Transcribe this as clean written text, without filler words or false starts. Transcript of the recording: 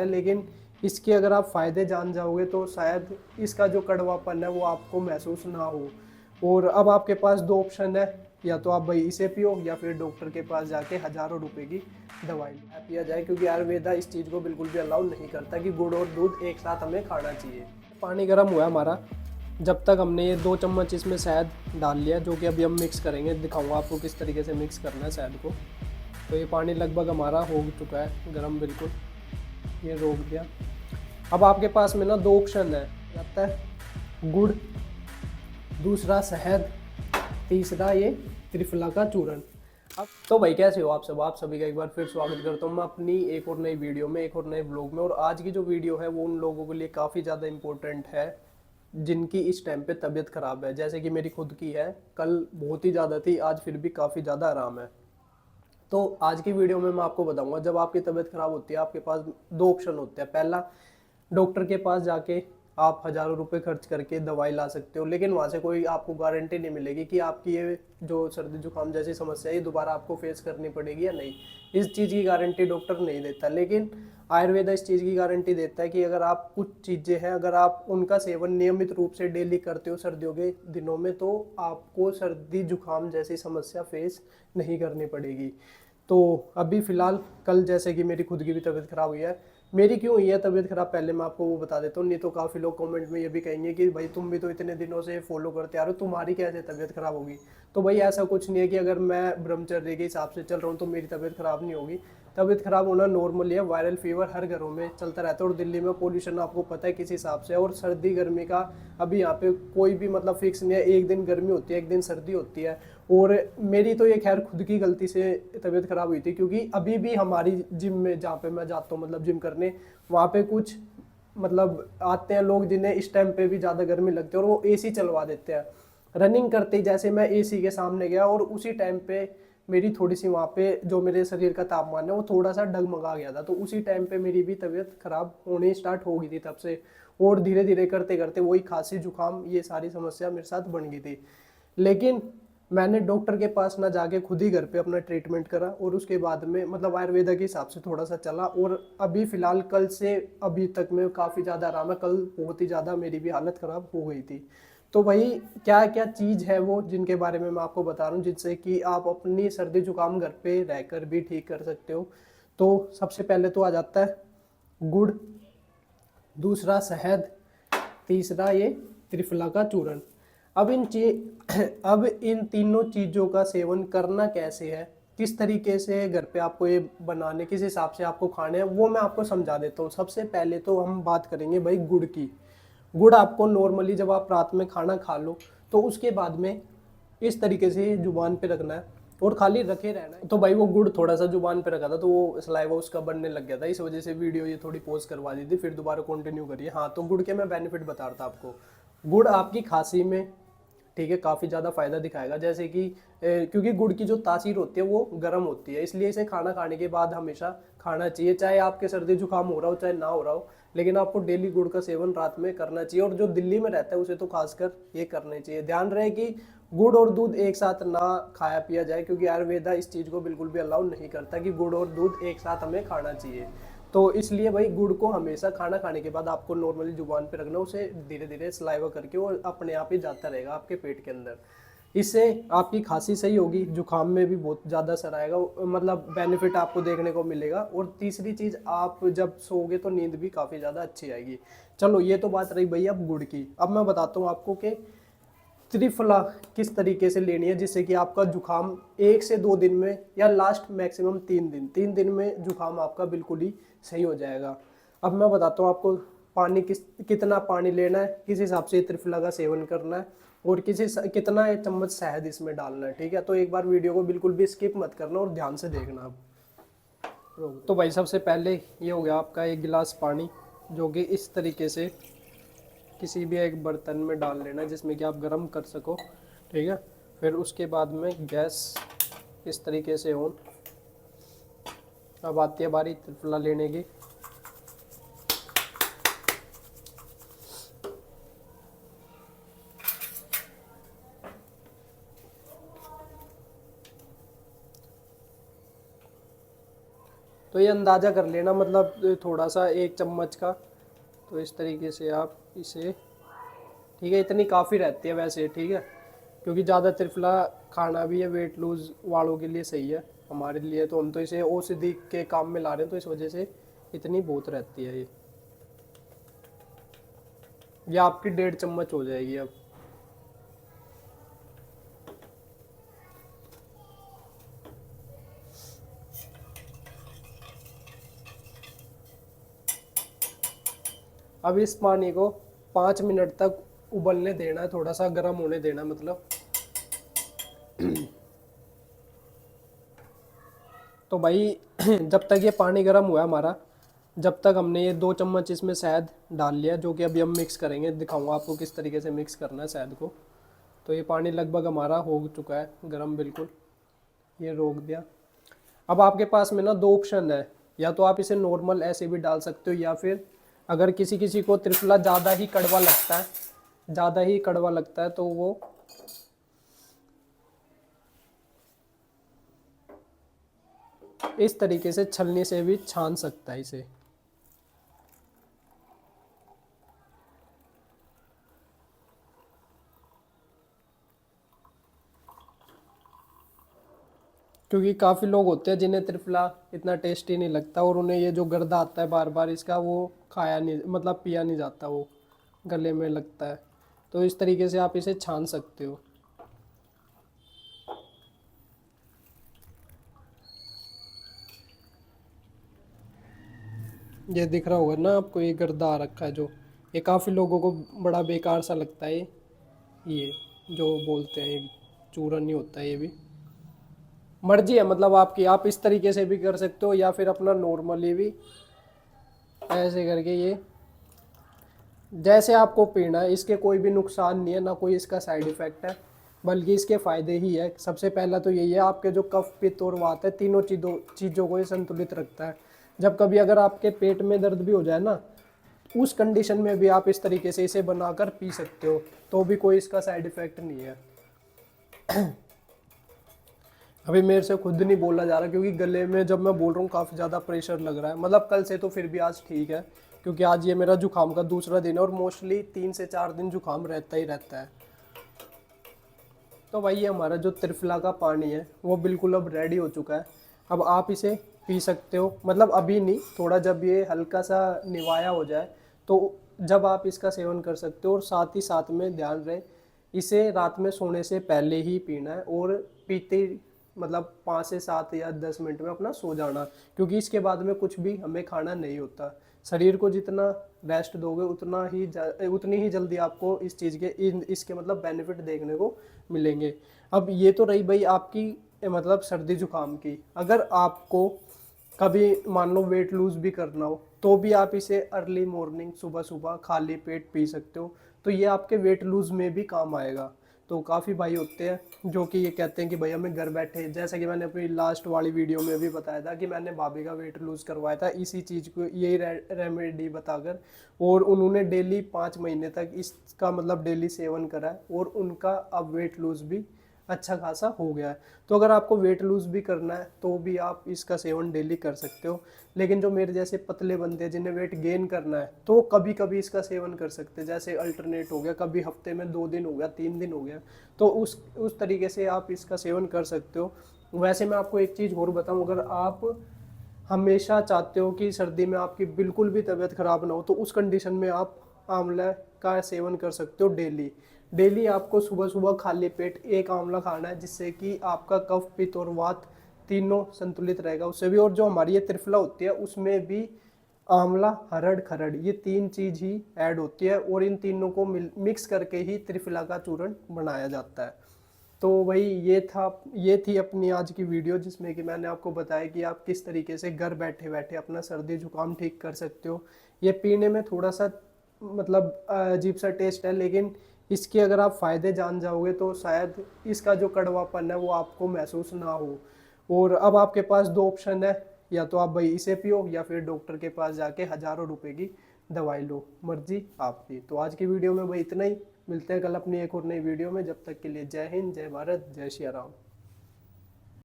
लेकिन इसके अगर आप फ़ायदे जान जाओगे तो शायद इसका जो कड़वापन है वो आपको महसूस ना हो। और अब आपके पास दो ऑप्शन है, या तो आप भाई इसे पियो या फिर डॉक्टर के पास जाके हज़ारों रुपए की दवाई पिया जाए, क्योंकि आयुर्वेदा इस चीज़ को बिल्कुल भी अलाउ नहीं करता कि गुड़ और दूध एक साथ हमें खाना चाहिए। पानी गर्म हुआ हमारा, जब तक हमने ये 2 चम्मच इसमें शहद डाल लिया, जो कि अभी हम मिक्स करेंगे, दिखाऊंगा आपको किस तरीके से मिक्स करना है शहद को। तो ये पानी लगभग हमारा हो चुका है गर्म बिल्कुल, ये रोक दिया। अब आपके पास में ना दो ऑप्शन है, आता है गुड़, दूसरा शहद, तीसरा ये त्रिफला का चूर्ण। अब तो भाई कैसे हो आप सभी का एक बार फिर स्वागत करता हूँ मैं अपनी एक और नई वीडियो में, एक और नए ब्लॉग में। और आज की जो वीडियो है वो उन लोगों के लिए काफ़ी ज़्यादा इम्पोर्टेंट है जिनकी इस टाइम पे तबीयत ख़राब है, जैसे कि मेरी खुद की है। कल बहुत ही ज़्यादा थी, आज फिर भी काफ़ी ज़्यादा आराम है। तो आज की वीडियो में मैं आपको बताऊंगा, जब आपकी तबीयत खराब होती है आपके पास दो ऑप्शन होते हैं। पहला, डॉक्टर के पास जाके आप हज़ारों रुपए खर्च करके दवाई ला सकते हो, लेकिन वहाँ से कोई आपको गारंटी नहीं मिलेगी कि आपकी ये जो सर्दी जुकाम जैसी समस्या है ये दोबारा आपको फेस करनी पड़ेगी या नहीं। इस चीज़ की गारंटी डॉक्टर नहीं देता, लेकिन आयुर्वेदा इस चीज़ की गारंटी देता है कि अगर आप कुछ चीज़ें हैं, अगर आप उनका सेवन नियमित रूप से डेली करते हो सर्दियों के दिनों में, तो आपको सर्दी जुकाम जैसी समस्या फेस नहीं करनी पड़ेगी। तो अभी फ़िलहाल कल जैसे कि मेरी खुद की भी तबीयत ख़राब हुई है। मेरी क्यों हुई है तबीयत ख़राब, पहले मैं आपको वो बता देता हूँ, नहीं तो काफ़ी लोग कमेंट में ये भी कहेंगे कि भाई तुम भी तो इतने दिनों से फॉलो करते आ रहे हो, तुम्हारी कैसे तबीयत ख़राब होगी। तो भाई ऐसा कुछ नहीं है कि अगर मैं ब्रह्मचर्य के हिसाब से चल रहा हूँ तो मेरी तबीयत ख़राब नहीं होगी। तबीयत ख़राब होना नॉर्मल है, वायरल फीवर हर घरों में चलता रहता है। और दिल्ली में पोल्यूशन आपको पता है किस हिसाब से है, और सर्दी गर्मी का अभी यहाँ पे कोई भी मतलब फिक्स नहीं है, एक दिन गर्मी होती है एक दिन सर्दी होती है। और मेरी तो ये खैर खुद की गलती से तबीयत ख़राब हुई थी, क्योंकि अभी भी हमारी जिम में जहाँ पे मैं जाता हूँ मतलब जिम करने, वहाँ पे कुछ मतलब आते हैं लोग जिन्हें इस टाइम पे भी ज़्यादा गर्मी लगती है और वो एसी चलवा देते हैं। रनिंग करते ही जैसे मैं एसी के सामने गया और उसी टाइम पे मेरी थोड़ी सी वहाँ पे जो मेरे शरीर का तापमान है वो थोड़ा सा डगमगा गया था, तो उसी टाइम पे मेरी भी तबीयत ख़राब होनी स्टार्ट हो गई थी तब से। और धीरे धीरे करते करते वही खांसी जुकाम ये सारी समस्या मेरे साथ बन गई थी। लेकिन मैंने डॉक्टर के पास ना जाके खुद ही घर पे अपना ट्रीटमेंट करा, और उसके बाद में मतलब आयुर्वेदा के हिसाब से थोड़ा सा चला, और अभी फ़िलहाल कल से अभी तक में काफ़ी ज़्यादा आराम है। कल बहुत ही ज़्यादा मेरी भी हालत ख़राब हो गई थी। तो भाई क्या क्या चीज़ है वो जिनके बारे में मैं आपको बता रहा हूँ, जिससे कि आप अपनी सर्दी जुकाम घर पे रहकर भी ठीक कर सकते हो। तो सबसे पहले तो आ जाता है गुड़, दूसरा शहद, तीसरा ये त्रिफला का चूर्ण। अब अब इन तीनों चीज़ों का सेवन करना कैसे है, किस तरीके से घर पे आपको ये बनाने, किस हिसाब से आपको खाने हैं, वो मैं आपको समझा देता हूँ। सबसे पहले तो हम बात करेंगे भाई गुड़ की। गुड़ आपको नॉर्मली जब आप रात में खाना खा लो तो उसके बाद में इस तरीके से जुबान पे रखना है और खाली रखे रहना है। तो भाई वो गुड़ थोड़ा सा जुबान पे रखा था तो वो सलाइवा उसका बनने लग गया था, इस वजह से वीडियो ये थोड़ी पॉज करवा दी थी, फिर दोबारा कंटिन्यू करिए। हाँ, तो गुड़ के मैं बेनिफिट बता रहा था आपको। गुड़ आपकी खांसी में, ठीक है, काफ़ी ज़्यादा फायदा दिखाएगा। जैसे कि क्योंकि गुड़ की जो तासीर होती है वो गर्म होती है, इसलिए इसे खाना खाने के बाद हमेशा खाना चाहिए, चाहे आपके सर्दी जुकाम हो रहा हो चाहे ना हो रहा हो। लेकिन आपको डेली गुड़ का सेवन रात में करना चाहिए, और जो दिल्ली में रहता है उसे तो खासकर ये करना चाहिए। ध्यान रहे कि गुड़ और दूध एक साथ ना खाया पिया जाए, क्योंकि आयुर्वेदा इस चीज़ को बिल्कुल भी अलाउ नहीं करता कि गुड़ और दूध एक साथ हमें खाना चाहिए। तो इसलिए भाई गुड़ को हमेशा खाना खाने के बाद आपको नॉर्मली जुबान पे रखना, उसे धीरे धीरे स्लाइवा करके वो अपने आप ही जाता रहेगा आपके पेट के अंदर। इससे आपकी खांसी सही होगी, जुकाम में भी बहुत ज़्यादा असर आएगा, मतलब बेनिफिट आपको देखने को मिलेगा। और तीसरी चीज़, आप जब सोओगे तो नींद भी काफ़ी ज़्यादा अच्छी आएगी। चलो ये तो बात रही भैया अब गुड़ की। अब मैं बताता हूँ आपको कि त्रिफला किस तरीके से लेनी है, जिससे कि आपका जुकाम 1 से 2 दिन में, या लास्ट मैक्सिमम 3 दिन में जुकाम आपका बिल्कुल ही सही हो जाएगा। अब मैं बताता हूँ आपको पानी कितना पानी लेना है, किस हिसाब से त्रिफला का सेवन करना है, और कितना चम्मच शहद इसमें डालना है। ठीक है, तो एक बार वीडियो को बिल्कुल भी स्किप मत करना और ध्यान से देखना आप। तो भाई सबसे पहले ये हो गया आपका 1 गिलास पानी, जो कि इस तरीके से किसी भी एक बर्तन में डाल लेना जिसमें कि आप गर्म कर सको। ठीक है, फिर उसके बाद में गैस इस तरीके से ऑन। अब आती है बारी त्रिफला लेने की। तो ये अंदाज़ा कर लेना, मतलब थोड़ा सा 1 चम्मच का। तो इस तरीके से आप इसे, ठीक है, इतनी काफ़ी रहती है वैसे, ठीक है, क्योंकि ज़्यादा त्रिफला खाना भी है वेट लूज़ वालों के लिए सही है, हमारे लिए तो हम तो इसे औषधि के काम में ला रहे हैं, तो इस वजह से इतनी बहुत रहती है ये आपकी 1.5 चम्मच हो जाएगी अब। अब इस पानी को 5 मिनट तक उबलने देना है, थोड़ा सा गर्म होने देना मतलब। तो भाई जब तक ये पानी गर्म हुआ है हमारा, जब तक हमने ये 2 चम्मच इसमें शहद डाल लिया, जो कि अभी हम मिक्स करेंगे, दिखाऊंगा आपको किस तरीके से मिक्स करना है शहद को। तो ये पानी लगभग हमारा हो चुका है गर्म बिल्कुल, ये रोक दिया। अब आपके पास में ना 2 ऑप्शन है, या तो आप इसे नॉर्मल ऐसे भी डाल सकते हो, या फिर अगर किसी किसी को त्रिफला ज़्यादा ही कड़वा लगता है, ज़्यादा ही कड़वा लगता है, तो वो इस तरीके से छलनी से भी छान सकता है इसे। क्योंकि काफ़ी लोग होते हैं जिन्हें त्रिफला इतना टेस्टी नहीं लगता, और उन्हें ये जो गर्दा आता है बार बार इसका, वो खाया नहीं, मतलब पिया नहीं जाता, वो गले में लगता है। तो इस तरीके से आप इसे छान सकते हो। ये दिख रहा होगा ना आपको, ये गर्दा आ रखा है जो, ये काफ़ी लोगों को बड़ा बेकार सा लगता है ये जो बोलते हैं ये चूरन नहीं होता है ये भी। मर्जी है मतलब आपकी, आप इस तरीके से भी कर सकते हो, या फिर अपना नॉर्मली भी ऐसे करके, ये जैसे आपको पीना है। इसके कोई भी नुकसान नहीं है, ना कोई इसका साइड इफ़ेक्ट है, बल्कि इसके फ़ायदे ही है। सबसे पहला तो यही है, आपके जो कफ पित्त और वात है, तीनों चीज़ों को ये संतुलित रखता है। जब कभी अगर आपके पेट में दर्द भी हो जाए ना, उस कंडीशन में भी आप इस तरीके से इसे बनाकर पी सकते हो, तो भी कोई इसका साइड इफ़ेक्ट नहीं है। अभी मेरे से खुद नहीं बोला जा रहा, क्योंकि गले में जब मैं बोल रहा हूँ काफ़ी ज़्यादा प्रेशर लग रहा है। मतलब कल से तो फिर भी आज ठीक है, क्योंकि आज ये मेरा जुकाम का दूसरा दिन है, और मोस्टली 3 से 4 दिन जुकाम रहता ही रहता है। तो भाई ये हमारा जो त्रिफला का पानी है वो बिल्कुल अब रेडी हो चुका है। अब आप इसे पी सकते हो, मतलब अभी नहीं, थोड़ा जब ये हल्का सा निवाया हो जाए, तो जब आप इसका सेवन कर सकते हो। और साथ ही साथ में ध्यान रहे, इसे रात में सोने से पहले ही पीना है, और पीते मतलब 5 से 7 या 10 मिनट में अपना सो जाना, क्योंकि इसके बाद में कुछ भी हमें खाना नहीं होता। शरीर को जितना रेस्ट दोगे उतनी ही जल्दी आपको इस चीज़ के इसके मतलब बेनिफिट देखने को मिलेंगे। अब ये तो रही भाई आपकी मतलब सर्दी जुकाम की। अगर आपको कभी मान लो वेट लूज़ भी करना हो, तो भी आप इसे अर्ली मॉर्निंग सुबह सुबह खाली पेट पी सकते हो, तो ये आपके वेट लूज़ में भी काम आएगा। तो काफ़ी भाई होते हैं जो कि ये कहते हैं कि भाई हमें घर बैठे, जैसा कि मैंने अपनी लास्ट वाली वीडियो में भी बताया था कि मैंने भाभी का वेट लूज़ करवाया था इसी चीज़ को, यही रेमेडी बताकर, और उन्होंने डेली 5 महीने तक इसका मतलब डेली सेवन करा है, और उनका अब वेट लूज़ भी अच्छा खासा हो गया है। तो अगर आपको वेट लूज़ भी करना है तो भी आप इसका सेवन डेली कर सकते हो। लेकिन जो मेरे जैसे पतले बंदे हैं जिन्हें वेट गेन करना है, तो कभी कभी इसका सेवन कर सकते हैं, जैसे अल्टरनेट हो गया, कभी हफ्ते में 2 दिन हो गया, 3 दिन हो गया, तो उस तरीके से आप इसका सेवन कर सकते हो। वैसे मैं आपको एक चीज़ और बताऊँ, अगर आप हमेशा चाहते हो कि सर्दी में आपकी बिल्कुल भी तबीयत ख़राब ना हो, तो उस कंडीशन में आप आंवला का सेवन कर सकते हो डेली। डेली आपको सुबह सुबह खाली पेट एक आंवला खाना है, जिससे कि आपका कफ पित्त और वात तीनों संतुलित रहेगा उससे भी। और जो हमारी ये त्रिफला होती है उसमें भी आंवला, हरड़, खरड़, ये 3 चीज़ ही ऐड होती है, और इन तीनों को मिक्स करके ही त्रिफला का चूर्ण बनाया जाता है। तो वही ये थी अपनी आज की वीडियो, जिसमें कि मैंने आपको बताया कि आप किस तरीके से घर बैठे बैठे अपना सर्दी जुकाम ठीक कर सकते हो। ये पीने में थोड़ा सा मतलब अजीब सा टेस्ट है, लेकिन इसके अगर आप फ़ायदे जान जाओगे तो शायद इसका जो कड़वापन है वो आपको महसूस ना हो। और अब आपके पास 2 ऑप्शन है, या तो आप भाई इसे पियो, या फिर डॉक्टर के पास जाके हज़ारों रुपए की दवाई लो, मर्जी आपकी। तो आज की वीडियो में भाई इतना ही, मिलते हैं कल अपनी एक और नई वीडियो में। जब तक के लिए जय हिंद, जय भारत, जय श्री राम।